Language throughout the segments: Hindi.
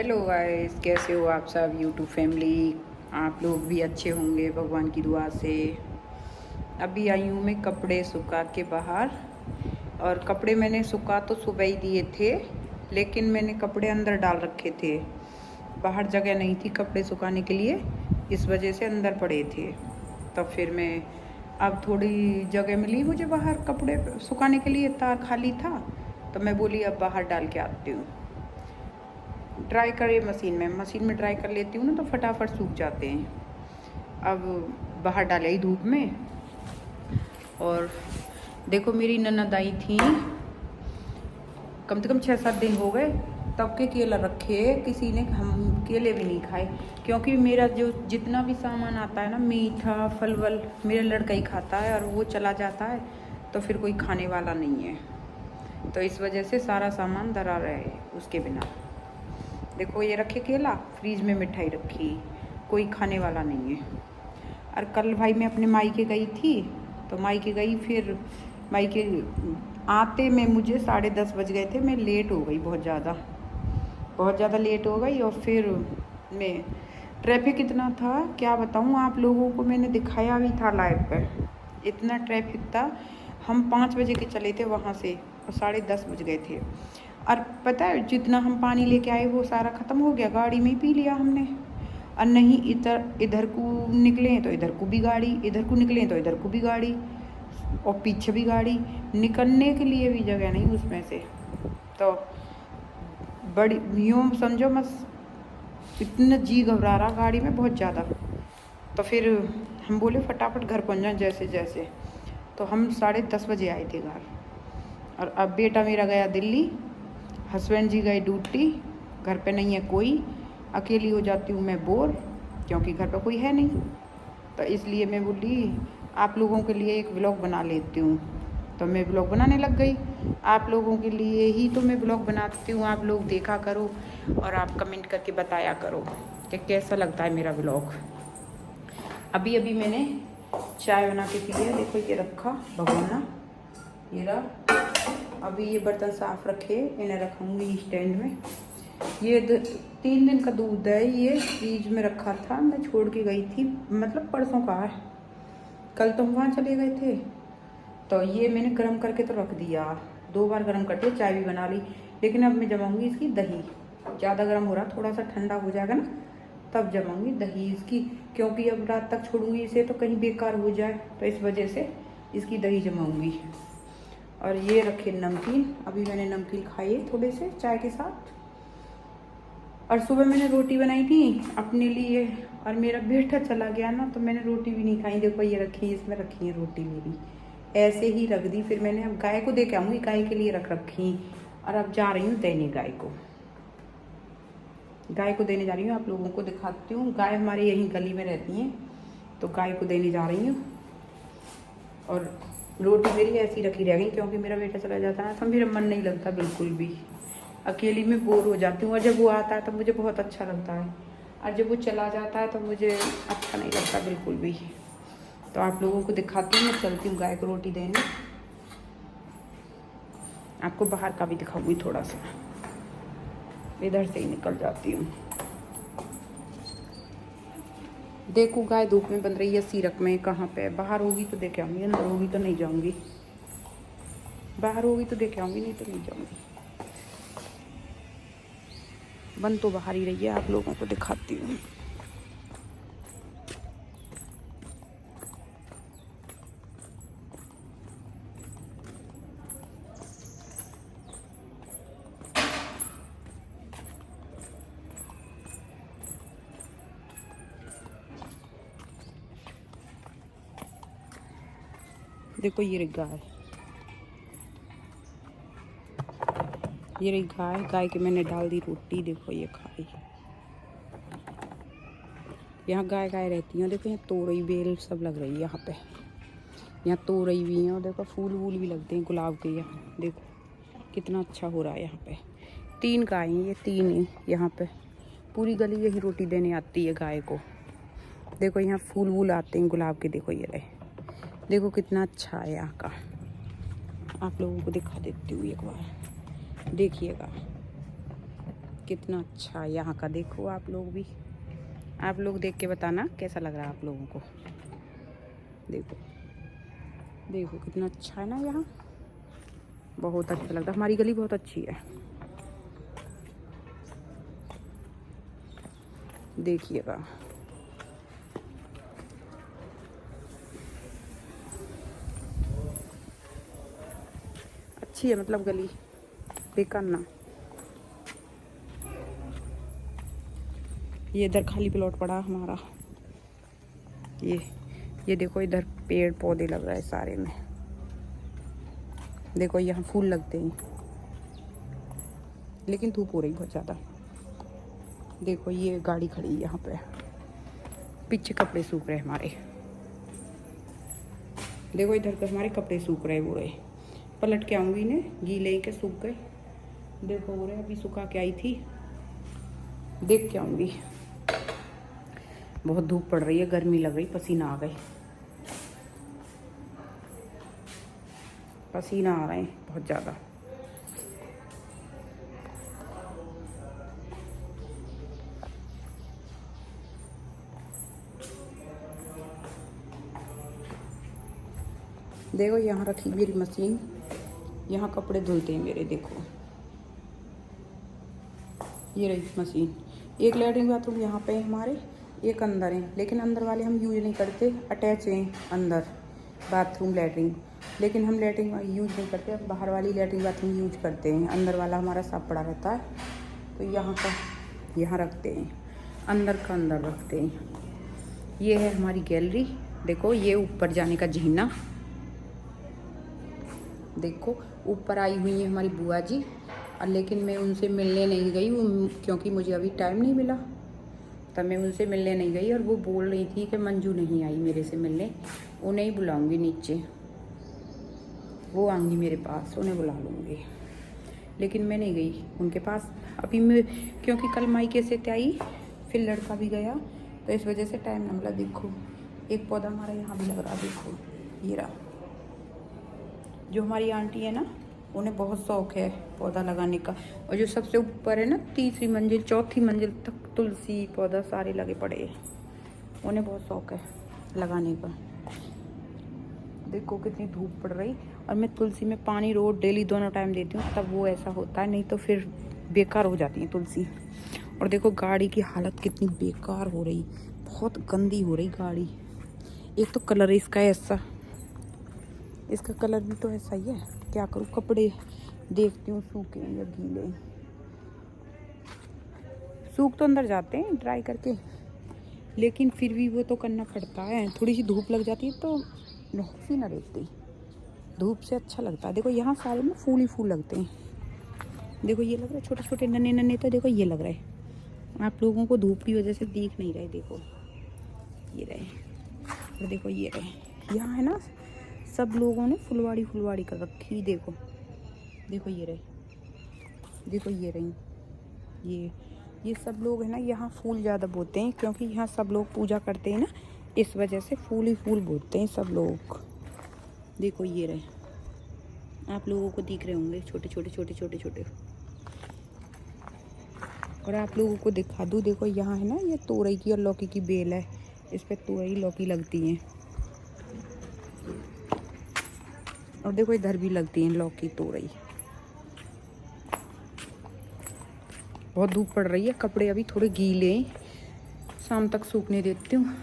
हेलो गाइस, कैसे हो आप सब यूट्यूब फैमिली। आप लोग भी अच्छे होंगे भगवान की दुआ से। अभी आई हूँ मैं कपड़े सुखा के बाहर। और कपड़े मैंने सुखा तो सुबह ही दिए थे, लेकिन मैंने कपड़े अंदर डाल रखे थे। बाहर जगह नहीं थी कपड़े सुखाने के लिए, इस वजह से अंदर पड़े थे। तब फिर मैं अब थोड़ी जगह मिली मुझे बाहर कपड़े सुखाने के लिए, तार खाली था तो मैं बोली अब बाहर डाल के आती हूँ। ड्राई करे मशीन में ड्राई कर लेती हूँ ना, तो फटाफट सूख जाते हैं। अब बाहर डाले ही धूप में। और देखो मेरी ननद आई थी, कम से कम 6-7 दिन हो गए तब के केला रखे, किसी ने हम केले भी नहीं खाए। क्योंकि मेरा जो जितना भी सामान आता है ना, मीठा फल वल, मेरा लड़का ही खाता है और वो चला जाता है तो फिर कोई खाने वाला नहीं है। तो इस वजह से सारा सामान धरा रहे उसके बिना। देखो ये रखे केला, फ्रीज में मिठाई रखी, कोई खाने वाला नहीं है। और कल भाई मैं अपने मायके गई थी, तो मायके गई, फिर मायके आते में मुझे 10:30 बज गए थे। मैं लेट हो गई, बहुत ज़्यादा लेट हो गई। और फिर मैं ट्रैफिक इतना था क्या बताऊँ आप लोगों को, मैंने दिखाया भी था लाइव पर, इतना ट्रैफिक था। हम 5 बजे के चले थे वहाँ से और 10:30 बज गए थे। और पता है जितना हम पानी लेके आए वो सारा ख़त्म हो गया, गाड़ी में ही पी लिया हमने। और नहीं इधर को निकले तो इधर को भी गाड़ी, इधर को निकले तो इधर को भी गाड़ी, और पीछे भी गाड़ी, निकलने के लिए भी जगह नहीं उसमें से। तो बड़ी यूँ समझो बस, इतना जी घबरा रहा गाड़ी में बहुत ज़्यादा। तो फिर हम बोले फटाफट घर पहुँच जाए जैसे जैसे। तो हम 10:30 बजे आए थे घर। और अब बेटा मेरा गया दिल्ली, हस्बैंड जी गए ड्यूटी, घर पे नहीं है कोई, अकेली हो जाती हूँ मैं बोर, क्योंकि घर पे कोई है नहीं। तो इसलिए मैं बोली आप लोगों के लिए एक व्लॉग बना लेती हूँ। तो मैं व्लॉग बनाने लग गई, आप लोगों के लिए ही तो मैं व्लॉग बनाती हूँ। आप लोग देखा करो और आप कमेंट करके बताया करो कि कैसा लगता है मेरा व्लॉग। अभी अभी मैंने चाय बना के पी लिया। देखो ये रखा भगोना, ये रहा। अभी ये बर्तन साफ रखे, इन्हें रखूँगी स्टैंड में। ये 3 दिन का दूध है, ये फ्रीज में रखा था, मैं छोड़ के गई थी, मतलब परसों का है। कल तो हम वहाँ चले गए थे, तो ये मैंने गर्म करके तो रख दिया, 2 बार गर्म कर दिया, चाय भी बना ली। लेकिन अब मैं जमाऊँगी इसकी दही। ज़्यादा गर्म हो रहा, थोड़ा सा ठंडा हो जाएगा ना तब जमाऊँगी दही इसकी, क्योंकि अब रात तक छोड़ूंगी इसे तो कहीं बेकार हो जाए, तो इस वजह से इसकी दही जमाऊँगी। और ये रखे नमकीन, अभी मैंने नमकीन खाई है थोड़े से चाय के साथ। और सुबह मैंने रोटी बनाई थी अपने लिए, और मेरा बेटा चला गया ना तो मैंने रोटी भी नहीं खाई। देखो ये रखी, इसमें रखी है रोटी मेरी, ऐसे ही रख दी। फिर मैंने अब गाय को दे के आऊँगी, गाय के लिए रख रखी। और अब जा रही हूँ देने गाय को देने जा रही हूँ। आप लोगों को दिखाती हूँ, गाय हमारे यहीं गली में रहती हैं, तो गाय को देने जा रही हूँ। और रोटी मेरी ऐसी रखी रह गई, क्योंकि मेरा बेटा चला जाता है तो मेरा मन नहीं लगता बिल्कुल भी, अकेली में बोर हो जाती हूँ। और जब वो आता है तो मुझे बहुत अच्छा लगता है, और जब वो चला जाता है तो मुझे अच्छा नहीं लगता बिल्कुल भी। तो आप लोगों को दिखाती हूँ, मैं चलती हूँ गाय को रोटी देने। आपको बाहर का भी दिखाऊंगी थोड़ा सा, इधर से ही निकल जाती हूँ। देखो गाय धूप में बन रही है सीरक में, कहाँ पे बाहर होगी तो देख आऊँगी, अंदर होगी तो नहीं जाऊँगी। बाहर होगी तो देख आऊँगी, नहीं तो नहीं जाऊँगी। बन तो बाहर ही रही है, आप लोगों को दिखाती हूँ। देखो ये रही गाय, ये रही गाय। गाय के मैंने डाल दी रोटी, देखो ये खाई। यहाँ गाय रहती हैं। देखो यहाँ तोरई बेल सब लग रही है यहाँ पे, यहाँ तोरई भी हैं, और देखो फूल वूल भी लगते हैं गुलाब के। यहाँ देखो कितना अच्छा हो रहा है। यहाँ पे 3 गाय हैं, ये 3 ही यहाँ पे। पूरी गली यही रोटी देने आती है गाय को। देखो यहाँ फूल वूल आते हैं गुलाब के, देखो ये रहे, देखो कितना अच्छा है यहाँ का। आप लोगों को दिखा देती हूँ एक बार, देखिएगा कितना अच्छा है यहाँ का। देखो आप लोग भी, आप लोग देख के बताना कैसा लग रहा है आप लोगों को। देखो देखो कितना अच्छा है ना यहाँ, बहुत अच्छा लगता है। हमारी गली बहुत अच्छी है, देखिएगा। अच्छी है मतलब गली, बेकार ना। ये इधर खाली प्लॉट पड़ा हमारा। ये देखो इधर पेड़ पौधे लग रहा है सारे में। देखो यहाँ फूल लगते हैं, लेकिन धूप हो रही बहुत ज़्यादा। देखो ये गाड़ी खड़ी है यहाँ पे, पीछे कपड़े सूख रहे हैं हमारे। देखो इधर पे हमारे कपड़े सूख रहे पूरे। पलट के आऊँगी इन्हें, गीले के सूख गए। देखो हो रहे, अभी सुखा के आई थी, देख के आऊँगी। बहुत धूप पड़ रही है, गर्मी लग रही, पसीना आ गई, पसीना आ रहा है बहुत ज़्यादा। देखो यहाँ रखी मेरी मशीन, यहाँ कपड़े धुलते हैं मेरे। देखो ये रही मशीन। एक लैट्रिन बाथरूम यहाँ पे है हमारे, एक अंदर है, लेकिन अंदर वाले हम यूज नहीं करते, अटैच हैं अंदर बाथरूम लैट्रिन, लेकिन हम लैट्रिन यूज नहीं करते, बाहर वाली लैट्रिन बाथरूम यूज करते हैं। अंदर वाला हमारा साफ पड़ा रहता है, तो यहाँ का यहाँ रखते हैं, अंदर का अंदर रखते हैं। ये है हमारी गैलरी। देखो ये ऊपर जाने का जीना, देखो ऊपर आई हुई है हमारी बुआ जी, और लेकिन मैं उनसे मिलने नहीं गई, क्योंकि मुझे अभी टाइम नहीं मिला, तब मैं उनसे मिलने नहीं गई। और वो बोल रही थी कि मंजू नहीं आई मेरे से मिलने, उन्हें ही बुलाऊंगी नीचे, वो आएंगी मेरे पास, उन्हें बुला लूँगी। लेकिन मैं नहीं गई उनके पास अभी मैं, क्योंकि कल मायके से आई, फिर लड़का भी गया, तो इस वजह से टाइम ना मिला। देखो एक पौधा हमारा यहाँ भी लग रहा, देखो ये रहा। जो हमारी आंटी है ना, उन्हें बहुत शौक है पौधा लगाने का। और जो सबसे ऊपर है ना, तीसरी मंजिल चौथी मंजिल तक तुलसी पौधा सारे लगे पड़े हैं, उन्हें बहुत शौक है लगाने का। देखो कितनी धूप पड़ रही, और मैं तुलसी में पानी रोज डेली दोनों टाइम देती हूँ, तब वो ऐसा होता है, नहीं तो फिर बेकार हो जाती है तुलसी। और देखो गाड़ी की हालत कितनी बेकार हो रही, बहुत गंदी हो रही गाड़ी। एक तो कलर इसका ऐसा, इसका कलर भी तो ऐसा ही है, क्या करूँ। कपड़े देखती हूँ सूखे या गीले, सूख तो अंदर जाते हैं ड्राई करके, लेकिन फिर भी वो तो करना पड़ता है। थोड़ी सी धूप लग जाती है तो सी ना रहती, धूप से अच्छा लगता है। देखो यहाँ सारे में फूल ही फूल लगते हैं। देखो ये लग रहा है छोटे छोटे नन्हे नन्हे, तो देखो ये लग रहा है, आप लोगों को धूप की वजह से दिख नहीं रहे। देखो ये रहे, और देखो ये रहे। यहाँ है ना, सब लोगों ने फुलवाड़ी फुलवाड़ी कर रखी। देखो देखो ये रहे, देखो ये रही। ये सब लोग है ना, यहाँ फूल ज़्यादा बोते हैं, क्योंकि यहाँ सब लोग पूजा करते हैं ना, इस वजह से फूल ही फूल बोते हैं सब लोग। देखो ये रहे, आप लोगों को दिख रहे होंगे छोटे छोटे छोटे छोटे छोटे। और आप लोगों को दिखा दूँ, देखो यहाँ है ना, ये तोरई की और लौकी की बेल है, इस पर तोरई लौकी लगती हैं। और देखो इधर भी लगती हैं लौकी तोरई। बहुत धूप पड़ रही है, कपड़े अभी थोड़े गीले हैं, शाम तक सूखने देती हूँ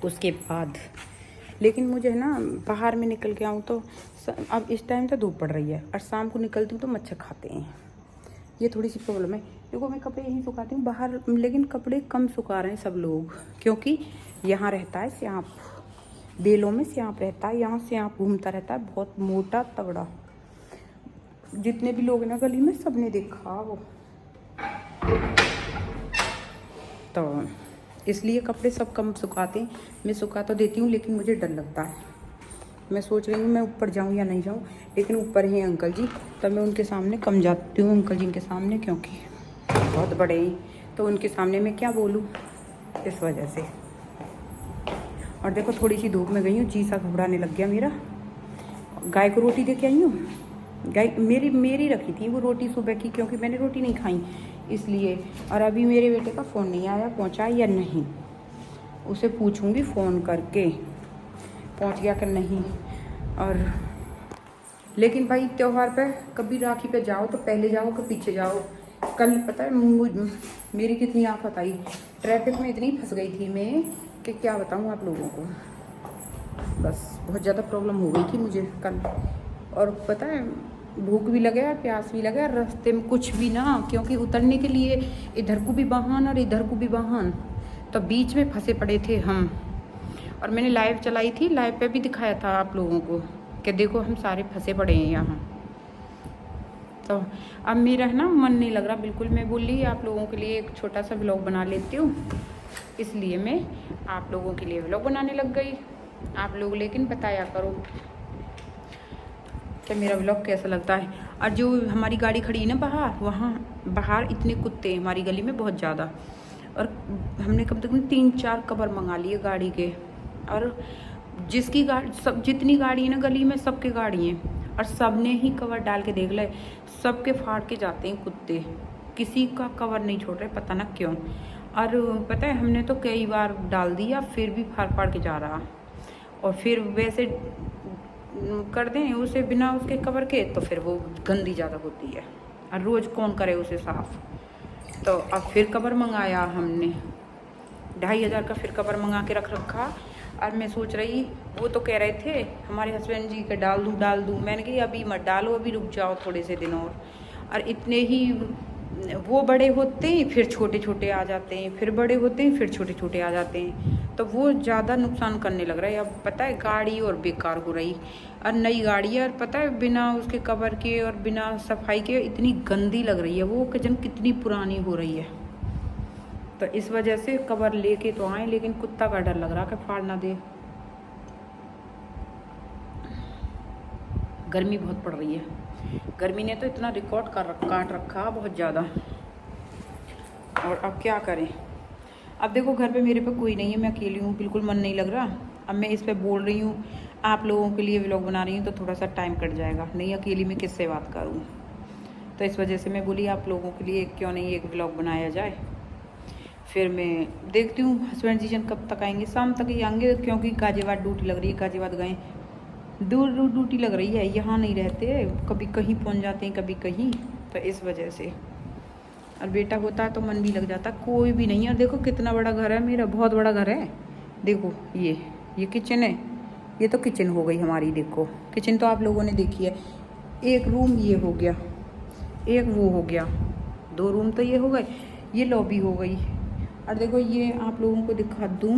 उसके बाद। लेकिन मुझे है ना, बाहर में निकल के आऊँ तो अब इस टाइम तो धूप पड़ रही है, और शाम को निकलती हूँ तो मच्छर खाते हैं, ये थोड़ी सी प्रॉब्लम है। देखो मैं कपड़े यहीं सुखाती हूँ बाहर, लेकिन कपड़े कम सुखा रहे हैं सब लोग, क्योंकि यहाँ रहता है सांप, बेलों में सांप रहता है, यहाँ सांप घूमता रहता है, बहुत मोटा तगड़ा। जितने भी लोग हैं ना गली में, सब ने देखा वो, तो इसलिए कपड़े सब कम सुखाते हैं। मैं सुखा तो देती हूँ, लेकिन मुझे डर लगता है। मैं सोच रही हूँ मैं ऊपर जाऊँ या नहीं जाऊँ, लेकिन ऊपर हैं अंकल जी, तब मैं उनके सामने कम जाती हूँ, अंकल जी के सामने, क्योंकि बहुत बड़े हैं, तो उनके सामने मैं क्या बोलूँ, इस वजह से। और देखो थोड़ी सी धूप में गई हूँ, जी सा घबराने लग गया मेरा। गाय को रोटी दे के आई हूँ, गाय मेरी रखी थी वो रोटी सुबह की, क्योंकि मैंने रोटी नहीं खाई, इसलिए। और अभी मेरे बेटे का फ़ोन नहीं आया, पहुंचा या नहीं, उसे पूछूंगी फ़ोन करके पहुंच गया कि नहीं। और लेकिन भाई त्यौहार पे कभी राखी पे जाओ तो पहले जाओ कि पीछे जाओ। कल पता है मेरी कितनी आफत आई, ट्रैफिक में इतनी फंस गई थी मैं कि क्या बताऊँ आप लोगों को। बस बहुत ज़्यादा प्रॉब्लम हो गई थी मुझे कल। और पता है भूख भी लगे, प्यास भी लगे, रास्ते में कुछ भी ना, क्योंकि उतरने के लिए इधर को भी वाहन और इधर को भी वाहन, तो बीच में फंसे पड़े थे हम। और मैंने लाइव चलाई थी, लाइव पे भी दिखाया था आप लोगों को कि देखो हम सारे फंसे पड़े हैं यहाँ। तो अब मेरा है ना मन नहीं लग रहा बिल्कुल। मैं बोली आप लोगों के लिए एक छोटा सा व्लॉग बना लेती हूँ, इसलिए मैं आप लोगों के लिए व्लॉग बनाने लग गई। आप लोग लेकिन बताया करो कि मेरा व्लॉग कैसा लगता है। और जो हमारी गाड़ी खड़ी है ना बाहर, वहाँ बाहर इतने कुत्ते हैं हमारी गली में बहुत ज़्यादा। और हमने कम से कम 3-4 कवर मंगा लिए गाड़ी के। और जिसकी गाड़ी, सब जितनी गाड़ी है ना गली में, सबके गाड़ी हैं, और सब ने ही कवर डाल के देख ले, सबके फाड़ के जाते हैं कुत्ते, किसी का कवर नहीं छोड़ रहे, पता ना क्यों। और पता है हमने तो कई बार डाल दिया, फिर भी फाड़ फाड़ के जा रहा। और फिर वैसे कर दें उसे बिना उसके कवर के, तो फिर वो गंदी ज़्यादा होती है, और रोज़ कौन करे उसे साफ़। तो अब फिर कवर मंगाया हमने, 2500 का फिर कवर मंगा के रख रखा। और मैं सोच रही, वो तो कह रहे थे हमारे हस्बैंड जी के डाल दूँ। मैंने कहा अभी मत डालो, अभी रुक जाओ थोड़े से दिन और इतने ही वो बड़े होते हैं फिर छोटे छोटे आ जाते हैं, फिर बड़े होते हैं फिर छोटे छोटे आ जाते हैं, तो वो ज़्यादा नुकसान करने लग रहा है। अब पता है गाड़ी और बेकार हो रही, और नई गाड़ी है, और पता है बिना उसके कवर के और बिना सफाई के इतनी गंदी लग रही है वो कि जन कितनी पुरानी हो रही है। तो इस वजह से कवर लेके तो आए, लेकिन कुत्ता का डर लग रहा कि फाड़ ना दे। गर्मी बहुत पड़ रही है, गर्मी ने तो इतना रिकॉर्ड काट रखा बहुत ज़्यादा। और अब क्या करें, अब देखो घर पे मेरे पे कोई नहीं है, मैं अकेली हूँ, बिल्कुल मन नहीं लग रहा। अब मैं इस पे बोल रही हूँ, आप लोगों के लिए व्लॉग बना रही हूँ, तो थोड़ा सा टाइम कट जाएगा, नहीं अकेली में किससे बात करूँ। तो इस वजह से मैं बोली आप लोगों के लिए क्यों नहीं एक व्लॉग बनाया जाए। फिर मैं देखती हूँ हस्बैंड जी जन कब तक आएंगे, शाम तक ही आएंगे, क्योंकि गाजियाबाद ड्यूटी लग रही है, गाजियाबाद गए, दूर दूर ड्यूटी लग रही है, यहाँ नहीं रहते, कभी कहीं पहुँच जाते हैं कभी कहीं, तो इस वजह से। और बेटा होता तो मन भी लग जाता, कोई भी नहीं है। देखो कितना बड़ा घर है मेरा, बहुत बड़ा घर है। देखो ये किचन है, ये तो किचन हो गई हमारी। देखो किचन तो आप लोगों ने देखी है, एक रूम ये हो गया, एक वो हो गया, 2 रूम तो ये हो गए, ये लॉबी हो गई। और देखो ये आप लोगों को दिखा दूँ,